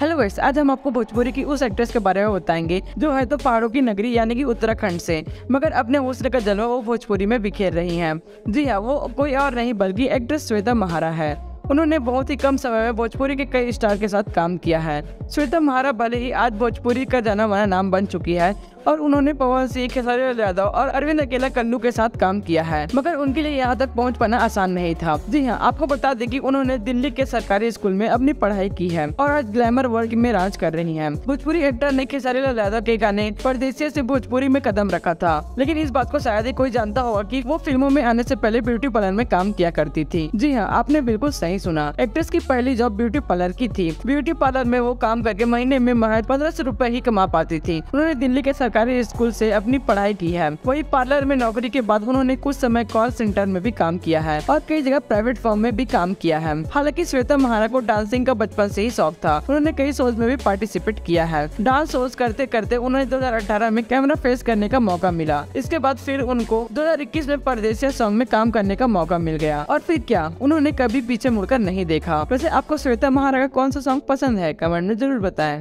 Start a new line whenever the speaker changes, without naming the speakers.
Hello guys, आज हम आपको भोजपुरी की उस एक्ट्रेस के बारे में बताएंगे जो है तो पहाड़ों की नगरी यानी कि उत्तराखंड से, मगर अपने हुस्न का जलवा वो भोजपुरी में बिखेर रही हैं। जी हाँ, वो कोई और नहीं बल्कि एक्ट्रेस श्वेता महारा है। उन्होंने बहुत ही कम समय में भोजपुरी के कई स्टार के साथ काम किया है। श्वेता महारा भले ही आज भोजपुरी का जाना माना नाम बन चुकी है और उन्होंने पवन सिंह, खेसारी लाल यादव और अरविंद अकेला कल्लू के साथ काम किया है, मगर उनके लिए यहाँ तक पहुँच पाना आसान नहीं था। जी हाँ, आपको बता दें कि उन्होंने दिल्ली के सरकारी स्कूल में अपनी पढ़ाई की है और आज ग्लैमर वर्ल्ड में राज कर रही हैं। भोजपुरी एक्टर ने खेसारी लाल यादव के गाने परदेसिया से भोजपुरी में कदम रखा था, लेकिन इस बात को शायद ही कोई जानता होगा कि वो फिल्मों में आने से पहले ब्यूटी पार्लर में काम किया करती थी। जी हाँ, आपने बिल्कुल सही सुना, एक्ट्रेस की पहली जॉब ब्यूटी पार्लर की थी। ब्यूटी पार्लर में वो काम करके महीने में महज 1500 रुपए ही कमा पाती थी। उन्होंने दिल्ली के सरकारी स्कूल से अपनी पढ़ाई की है। वही पार्लर में नौकरी के बाद उन्होंने कुछ समय कॉल सेंटर में भी काम किया है और कई जगह प्राइवेट फर्म में भी काम किया है। हालांकि श्वेता महारा को डांसिंग का बचपन से ही शौक था। उन्होंने कई शोज में भी पार्टिसिपेट किया है। डांस शोज करते करते उन्हें 2018 में कैमरा फेस करने का मौका मिला। इसके बाद फिर उनको 2021 में परदेसिया सॉन्ग में काम करने का मौका मिल गया और फिर क्या, उन्होंने कभी पीछे मुड़कर नहीं देखा। वैसे आपको श्वेता महारा का कौन सा सॉन्ग पसंद है, कमेंट में जरूर बताएं।